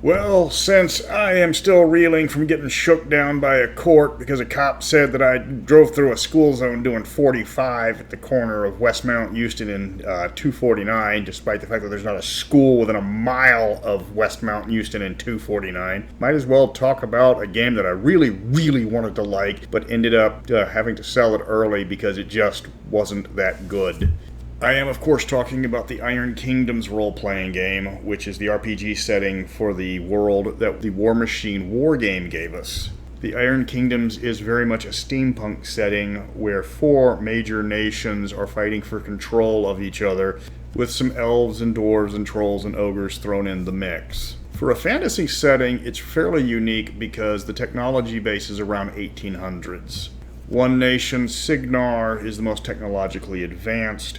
Well, since I am still reeling from getting shook down by a court because a cop said that I drove through a school zone doing 45 at the corner of Westmount Houston and 249, despite the fact that there's not a school within a mile of Westmount Houston and 249, might as well talk about a game that I really, really wanted to like, but ended up having to sell it early because it just wasn't that good. I am, of course, talking about the Iron Kingdoms role-playing game, which is the RPG setting for the world that the War Machine wargame gave us. The Iron Kingdoms is very much a steampunk setting where 4 major nations are fighting for control of each other, with some elves and dwarves and trolls and ogres thrown in the mix. For a fantasy setting, it's fairly unique because the technology base is around 1800s. One nation, Signar, is the most technologically advanced.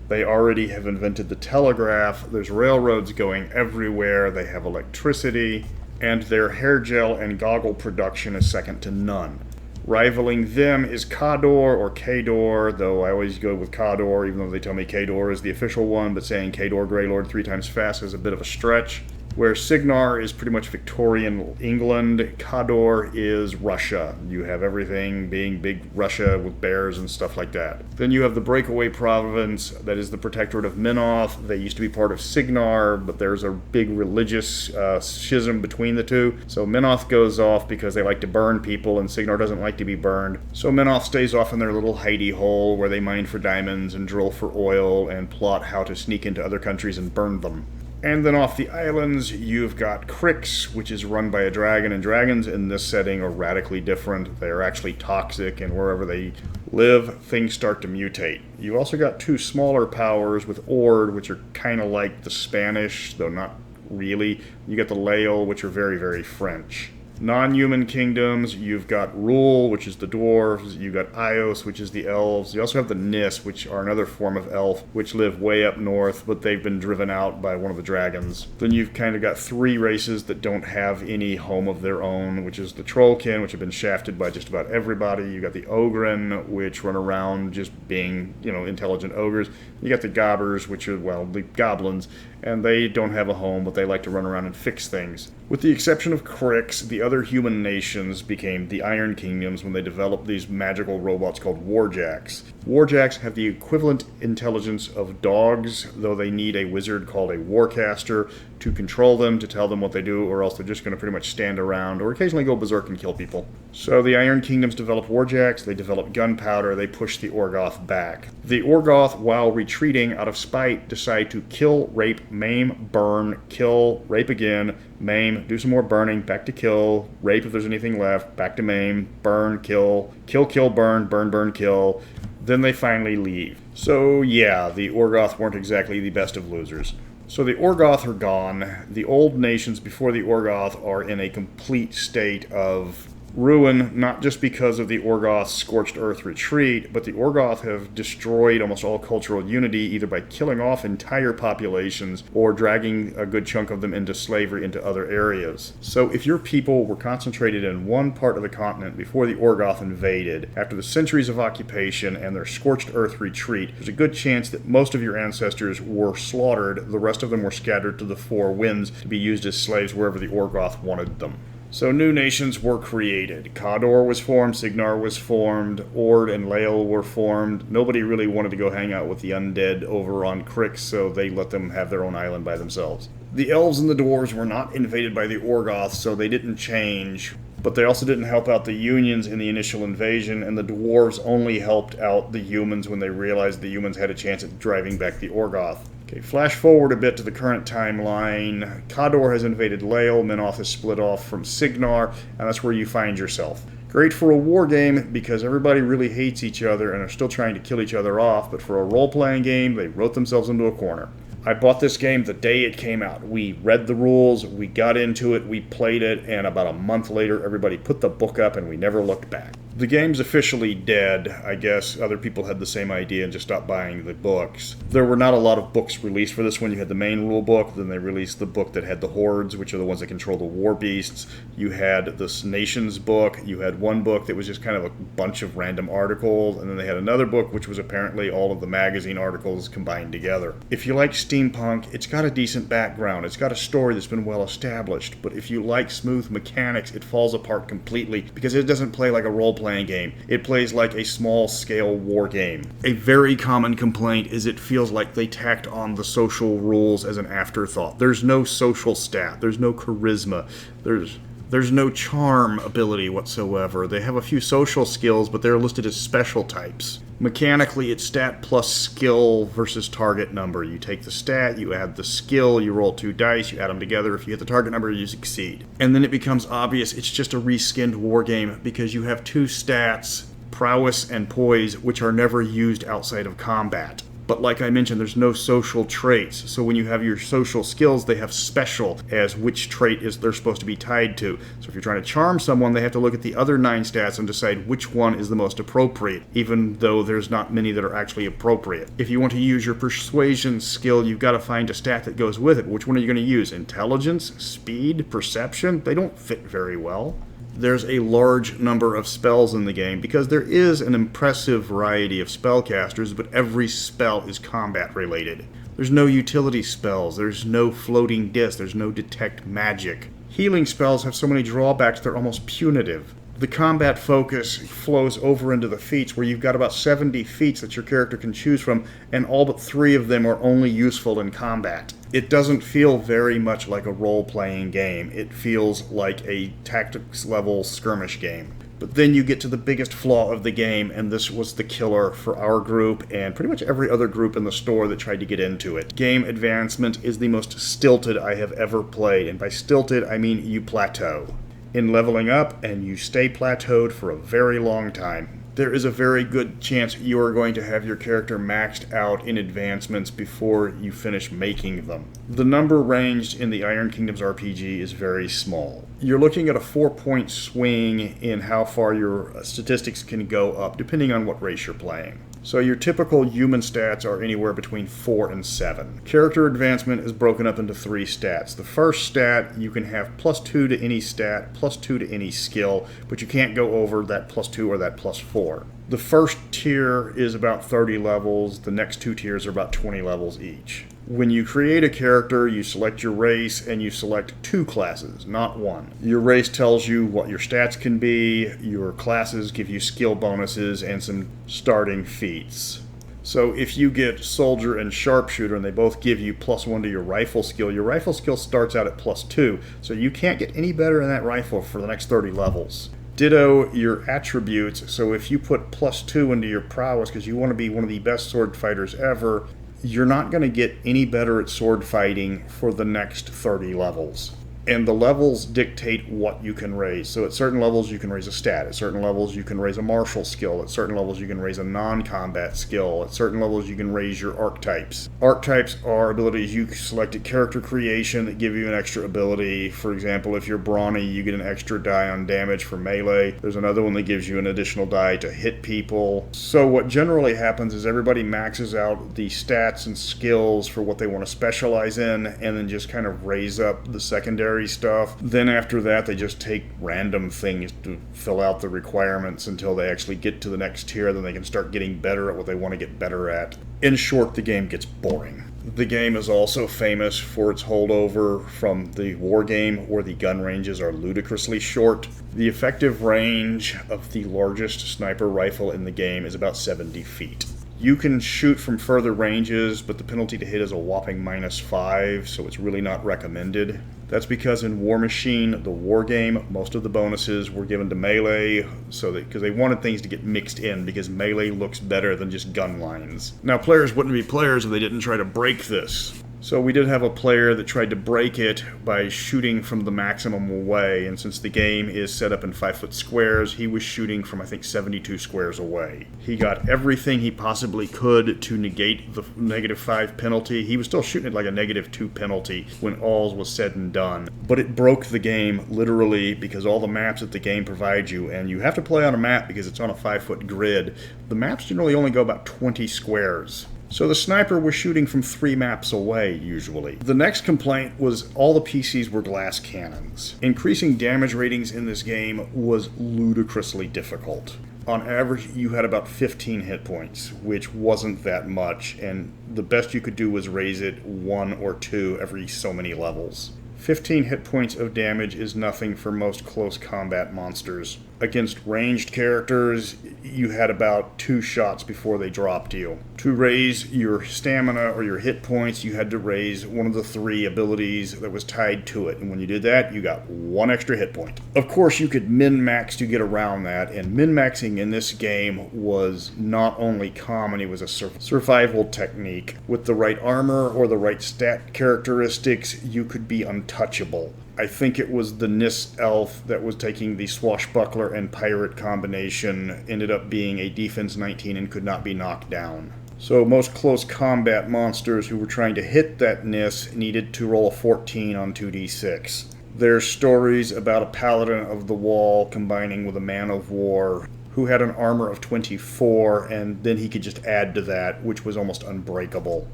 They already have invented the telegraph, there's railroads going everywhere, they have electricity, and their hair gel and goggle production is second to none. Rivaling them is Kador or Kador, though I always go with Kador, even though they tell me Kador is the official one, but saying Kador Greylord 3 times fast is a bit of a stretch. Where Signar is pretty much Victorian England, Kador is Russia. You have everything being big Russia with bears and stuff like that. Then you have the breakaway province that is the Protectorate of Minoth. They used to be part of Signar, but there's a big religious schism between the two. So Minoth goes off because they like to burn people and Signar doesn't like to be burned. So Minoth stays off in their little hidey hole where they mine for diamonds and drill for oil and plot how to sneak into other countries and burn them. And then off the islands, you've got Crix, which is run by a dragon, and dragons in this setting are radically different. They are actually toxic, and wherever they live, things start to mutate. You also got 2 smaller powers with Ord, which are kind of like the Spanish, though not really. You got the Lael, which are very, very French. Non-human kingdoms, you've got Rule, which is the dwarves, you've got Ios, which is the elves, you also have the Nis, which are another form of elf, which live way up north, but they've been driven out by one of the dragons. Then you've kind of got 3 races that don't have any home of their own, which is the Trollkin, which have been shafted by just about everybody, you got the Ogren, which run around just being, intelligent ogres, you got the Gobbers, which are, the goblins, and they don't have a home, but they like to run around and fix things. With the exception of Crix, the other human nations became the Iron Kingdoms when they developed these magical robots called warjacks. Warjacks have the equivalent intelligence of dogs, though they need a wizard called a warcaster to control them, to tell them what they do, or else they're just going to pretty much stand around or occasionally go berserk and kill people. So the Iron Kingdoms develop warjacks, they develop gunpowder, they push the Orgoth back. The Orgoth, while retreating out of spite, decide to kill, rape, maim, burn, kill, rape again, maim, do some more burning, back to kill, rape if there's anything left, back to maim, burn, kill, burn, burn, kill. Then they finally leave. So yeah, the Orgoth weren't exactly the best of losers. So the Orgoth are gone. The old nations before the Orgoth are in a complete state of ruin, not just because of the Orgoth's scorched earth retreat, but the Orgoth have destroyed almost all cultural unity either by killing off entire populations or dragging a good chunk of them into slavery into other areas. So if your people were concentrated in one part of the continent before the Orgoth invaded, after the centuries of occupation and their scorched earth retreat, there's a good chance that most of your ancestors were slaughtered, the rest of them were scattered to the 4 winds to be used as slaves wherever the Orgoth wanted them. So new nations were created. Kador was formed, Signar was formed, Ord and Lael were formed. Nobody really wanted to go hang out with the undead over on Crix, so they let them have their own island by themselves. The elves and the dwarves were not invaded by the Orgoth, so they didn't change. But they also didn't help out the unions in the initial invasion, and the dwarves only helped out the humans when they realized the humans had a chance at driving back the Orgoth. Okay, flash forward a bit to the current timeline. Kador has invaded Lael, Minoth is split off from Signar, and that's where you find yourself. Great for a war game because everybody really hates each other and are still trying to kill each other off, but for a role-playing game, they wrote themselves into a corner. I bought this game the day it came out. We read the rules, we got into it, we played it, and about a month later, everybody put the book up and we never looked back. The game's officially dead. I guess other people had the same idea and just stopped buying the books. There were not a lot of books released for this one. You had the main rule book, then they released the book that had the hordes, which are the ones that control the war beasts. You had this nations book. You had one book that was just kind of a bunch of random articles, and then they had another book which was apparently all of the magazine articles combined together. If you like steampunk, it's got a decent background. It's got a story that's been well established, but if you like smooth mechanics, it falls apart completely because it doesn't play like a role-playing game. It plays like a small-scale war game. A very common complaint is it feels like they tacked on the social rules as an afterthought. There's no social stat. There's no charisma. There's no charm ability whatsoever. They have a few social skills, but they're listed as special types. Mechanically, it's stat plus skill versus target number. You take the stat, you add the skill, you roll 2 dice, you add them together. If you hit the target number, you succeed. And then it becomes obvious it's just a reskinned wargame because you have 2 stats, prowess and poise, which are never used outside of combat. But like I mentioned, there's no social traits. So when you have your social skills, they have special as which trait is they're supposed to be tied to. So if you're trying to charm someone, they have to look at the other 9 stats and decide which one is the most appropriate, even though there's not many that are actually appropriate. If you want to use your persuasion skill, you've got to find a stat that goes with it. Which one are you going to use? Intelligence? Speed? Perception? They don't fit very well. There's a large number of spells in the game because there is an impressive variety of spellcasters, but every spell is combat related. There's no utility spells, there's no floating disc, there's no detect magic. Healing spells have so many drawbacks they're almost punitive. The combat focus flows over into the feats, where you've got about 70 feats that your character can choose from, and all but 3 of them are only useful in combat. It doesn't feel very much like a role-playing game. It feels like a tactics-level skirmish game. But then you get to the biggest flaw of the game, and this was the killer for our group and pretty much every other group in the store that tried to get into it. Game advancement is the most stilted I have ever played, and by stilted I mean you plateau. In leveling up, and you stay plateaued for a very long time. There is a very good chance you are going to have your character maxed out in advancements before you finish making them. The number ranged in the Iron Kingdoms RPG is very small. You're looking at a 4-point swing in how far your statistics can go up, depending on what race you're playing. So your typical human stats are anywhere between 4 and 7. Character advancement is broken up into 3 stats. The first stat, you can have +2 to any stat, +2 to any skill, but you can't go over that +2 or that +4. The first tier is about 30 levels, the next 2 tiers are about 20 levels each. When you create a character, you select your race and you select 2 classes, not 1. Your race tells you what your stats can be, your classes give you skill bonuses and some starting feats. So if you get soldier and sharpshooter and they both give you +1 to your rifle skill starts out at +2, so you can't get any better in that rifle for the next 30 levels. Ditto your attributes, so if you put +2 into your prowess because you want to be one of the best sword fighters ever, you're not going to get any better at sword fighting for the next 30 levels. And the levels dictate what you can raise. So at certain levels you can raise a stat, at certain levels you can raise a martial skill, at certain levels you can raise a non-combat skill, at certain levels you can raise your Ark Types. Ark Types are abilities you select at character creation that give you an extra ability. For example, if you're brawny, you get an extra die on damage for melee. There's another one that gives you an additional die to hit people. So what generally happens is everybody maxes out the stats and skills for what they want to specialize in, and then just kind of raise up the secondary stuff. Then after that, they just take random things to fill out the requirements until they actually get to the next tier. Then they can start getting better at what they want to get better at. In short, the game gets boring. The game is also famous for its holdover from the war game, where the gun ranges are ludicrously short. The effective range of the largest sniper rifle in the game is about 70 feet. You can shoot from further ranges, but the penalty to hit is a whopping -5, so it's really not recommended. That's because in War Machine, the war game, most of the bonuses were given to melee, because they wanted things to get mixed in, because melee looks better than just gun lines. Now, players wouldn't be players if they didn't try to break this. So we did have a player that tried to break it by shooting from the maximum away, and since the game is set up in 5-foot squares, he was shooting from, I think, 72 squares away. He got everything he possibly could to negate the -5 penalty. He was still shooting at like a -2 penalty when all was said and done. But it broke the game, literally, because all the maps that the game provides you, and you have to play on a map because it's on a 5-foot grid, the maps generally only go about 20 squares. So the sniper was shooting from 3 maps away, usually. The next complaint was all the PCs were glass cannons. Increasing damage ratings in this game was ludicrously difficult. On average, you had about 15 hit points, which wasn't that much, and the best you could do was raise it 1 or 2 every so many levels. 15 hit points of damage is nothing for most close combat monsters. Against ranged characters, you had about 2 shots before they dropped you. To raise your stamina or your hit points, you had to raise one of the 3 abilities that was tied to it. And when you did that, you got 1 extra hit point. Of course, you could min-max to get around that, and min-maxing in this game was not only common, it was a survival technique. With the right armor or the right stat characteristics, you could be untouchable. I think it was the Nis elf that was taking the swashbuckler and pirate combination, ended up being a defense 19 and could not be knocked down. So most close combat monsters who were trying to hit that Nis needed to roll a 14 on 2d6. There's stories about a paladin of the wall combining with a man of war who had an armor of 24, and then he could just add to that, which was almost unbreakable.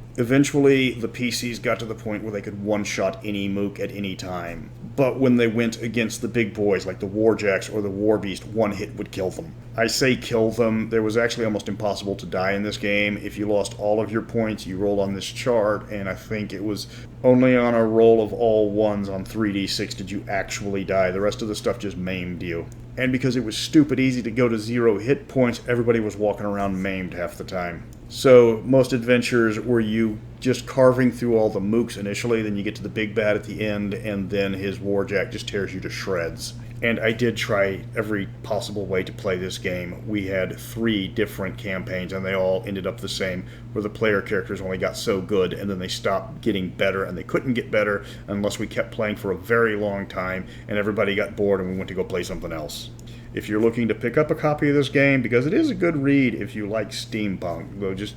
Eventually, the PCs got to the point where they could one-shot any mook at any time. But when they went against the big boys, like the Warjacks or the Warbeast, 1 hit would kill them. I say kill them. There was actually almost impossible to die in this game. If you lost all of your points, you rolled on this chart, and I think it was only on a roll of all 1s on 3d6 did you actually die. The rest of the stuff just maimed you. And because it was stupid easy to go to 0 hit points, everybody was walking around maimed half the time. So most adventures were you just carving through all the mooks initially, then you get to the big bad at the end, and then his Warjack just tears you to shreds. And I did try every possible way to play this game. We had 3 different campaigns, and they all ended up the same, where the player characters only got so good, and then they stopped getting better, and they couldn't get better unless we kept playing for a very long time, and everybody got bored, and we went to go play something else. If you're looking to pick up a copy of this game, because it is a good read if you like steampunk, though just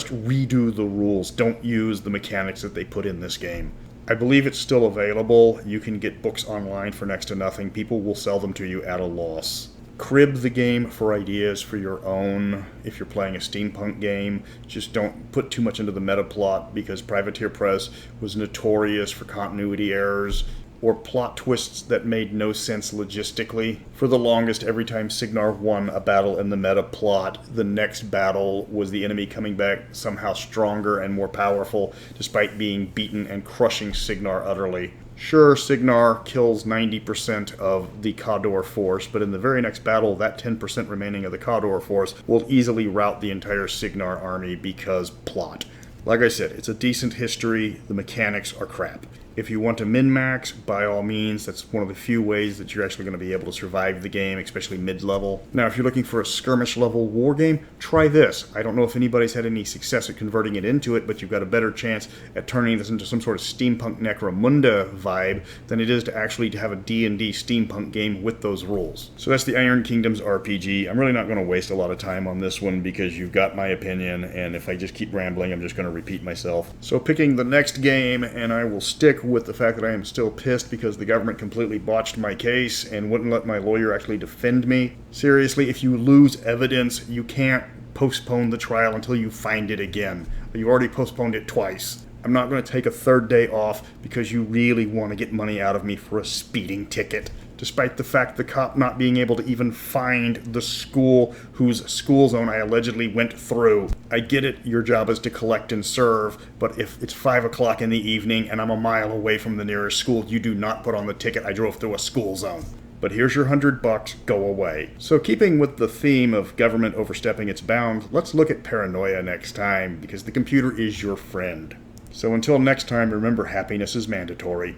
redo the rules. Don't use the mechanics that they put in this game. I believe it's still available. You can get books online for next to nothing. People will sell them to you at a loss. Crib the game for ideas for your own. If you're playing a steampunk game, just don't put too much into the meta plot, because Privateer Press was notorious for continuity errors or plot twists that made no sense logistically. For the longest, every time Signar won a battle in the meta plot, the next battle was the enemy coming back somehow stronger and more powerful, despite being beaten and crushing Signar utterly. Sure, Signar kills 90% of the Khador force, but in the very next battle, that 10% remaining of the Khador force will easily rout the entire Signar army because plot. Like I said, it's a decent history, the mechanics are crap. If you want to min-max, by all means, that's one of the few ways that you're actually going to be able to survive the game, especially mid-level. Now, if you're looking for a skirmish-level wargame, try this. I don't know if anybody's had any success at converting it into it, but you've got a better chance at turning this into some sort of steampunk Necromunda vibe than it is to actually have a D&D steampunk game with those rules. So that's the Iron Kingdoms RPG. I'm really not going to waste a lot of time on this one because you've got my opinion, and if I just keep rambling, I'm just going to repeat myself. So picking the next game, and I will stick with the fact that I am still pissed because the government completely botched my case and wouldn't let my lawyer actually defend me. Seriously, if you lose evidence, you can't postpone the trial until you find it again. You've already postponed it twice. I'm not going to take a 3rd day off because you really want to get money out of me for a speeding ticket, despite the fact the cop not being able to even find the school whose school zone I allegedly went through. I get it, your job is to collect and serve, but if it's 5 o'clock in the evening and I'm a mile away from the nearest school, you do not put on the ticket I drove through a school zone. But here's your $100, go away. So keeping with the theme of government overstepping its bounds, let's look at paranoia next time, because the computer is your friend. So until next time, remember, happiness is mandatory.